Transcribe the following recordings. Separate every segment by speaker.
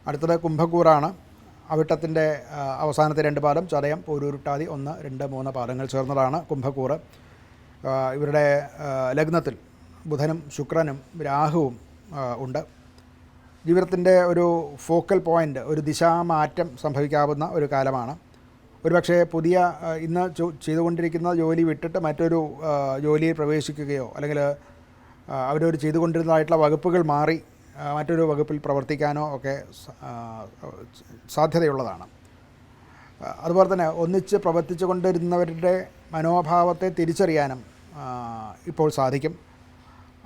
Speaker 1: അടുത്തത് കുംഭക്കൂറാണ്. അവിട്ടത്തിൻ്റെ അവസാനത്തെ 2 പാദം ചതയം, പൂരുരുട്ടാതി 1, 2, 3 പാദങ്ങൾ ചേർന്നതാണ് കുംഭക്കൂറ്. ഇവരുടെ ലഗ്നത്തിൽ ബുധനും ശുക്രനും രാഹുവും ഉണ്ട്. ജീവിതത്തിൻ്റെ ഒരു ഫോക്കൽ പോയിൻ്റ്, ഒരു ദിശാമാറ്റം സംഭവിക്കാവുന്ന ഒരു കാലമാണ്. ഒരുപക്ഷെ പുതിയ ഇന്ന് ചെയ്തുകൊണ്ടിരിക്കുന്ന ജോലി വിട്ടിട്ട് മറ്റൊരു ജോലിയിൽ പ്രവേശിക്കുകയോ അല്ലെങ്കിൽ അവരൊരു ചെയ്തുകൊണ്ടിരുന്നതായിട്ടുള്ള വകുപ്പുകൾ മാറി മറ്റൊരു വകുപ്പിൽ പ്രവർത്തിക്കാനോ ഒക്കെ സാധ്യതയുള്ളതാണ്. അതുപോലെ തന്നെ ഒന്നിച്ച് പ്രവർത്തിച്ചു കൊണ്ടിരുന്നവരുടെ മനോഭാവത്തെ തിരിച്ചറിയാനും ഇപ്പോൾ സാധിക്കും.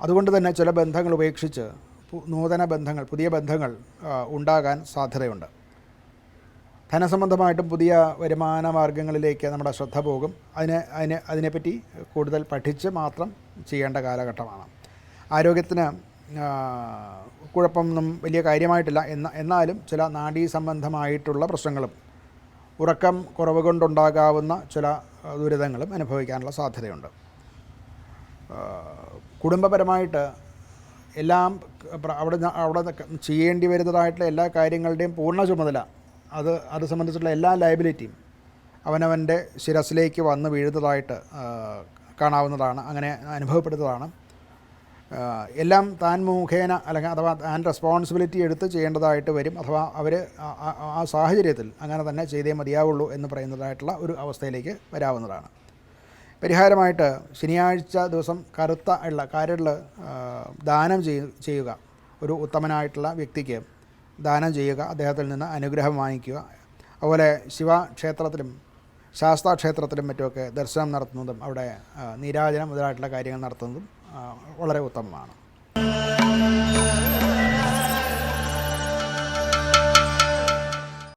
Speaker 1: അതുകൊണ്ട് തന്നെ ചില ബന്ധങ്ങൾ ഉപേക്ഷിച്ച് നൂതന ബന്ധങ്ങൾ, പുതിയ ബന്ധങ്ങൾ ഉണ്ടാകാൻ സാധ്യതയുണ്ട്. ധനസംബന്ധമായിട്ടും പുതിയ വരുമാന മാർഗങ്ങളിലേക്ക് നമ്മുടെ ശ്രദ്ധ പോകും. അതിനെപ്പറ്റി കൂടുതൽ പഠിച്ച് മാത്രം ചെയ്യേണ്ട കാലഘട്ടമാണ്. ആരോഗ്യത്തിന് കുഴപ്പമൊന്നും വലിയ കാര്യമായിട്ടില്ല. എന്നാലും ചില നാഡീ സംബന്ധമായിട്ടുള്ള പ്രശ്നങ്ങളും ഉറക്കം കുറവ് കൊണ്ടുണ്ടാകാവുന്ന ചില ദുരിതങ്ങളും അനുഭവിക്കാനുള്ള സാധ്യതയുണ്ട്. കുടുംബപരമായിട്ട് എല്ലാം അവിടെ ചെയ്യേണ്ടി വരുന്നതായിട്ടുള്ള എല്ലാ കാര്യങ്ങളുടെയും പൂർണ്ണ ചുമതല, അത് സംബന്ധിച്ചുള്ള എല്ലാ ലയബിലിറ്റിയും അവനവൻ്റെ ശിരസിലേക്ക് വന്ന് വീഴുന്നതായിട്ട് കാണാവുന്നതാണ്, അങ്ങനെ അനുഭവപ്പെടുന്നതാണ്. എല്ലാം താൻ മുഖേന അല്ലെങ്കിൽ അഥവാ താൻ റെസ്പോൺസിബിലിറ്റി എടുത്ത് ചെയ്യേണ്ടതായിട്ട് വരും. അഥവാ അവർ ആ സാഹചര്യത്തിൽ അങ്ങനെ തന്നെ ചെയ്തേ മതിയാവുള്ളൂ എന്ന് പറയുന്നതായിട്ടുള്ള ഒരു അവസ്ഥയിലേക്ക് വരാവുന്നതാണ്. പരിഹാരമായിട്ട് ശനിയാഴ്ച ദിവസം കറുത്ത എള്ള, കാരെള്ള് ദാനം ചെയ്യുക. ഒരു ഉത്തമനായിട്ടുള്ള വ്യക്തിക്ക് ദാനം ചെയ്യുക, അദ്ദേഹത്തിൽ നിന്ന് അനുഗ്രഹം വാങ്ങിക്കുക. അതുപോലെ ശിവക്ഷേത്രത്തിലും ശാസ്താക്ഷേത്രത്തിലും മറ്റുമൊക്കെ ദർശനം നടത്തുന്നതും അവിടെ നീരാജനം മുതലായിട്ടുള്ള കാര്യങ്ങൾ നടത്തുന്നതും വളരെ ഉത്തമമാണ്.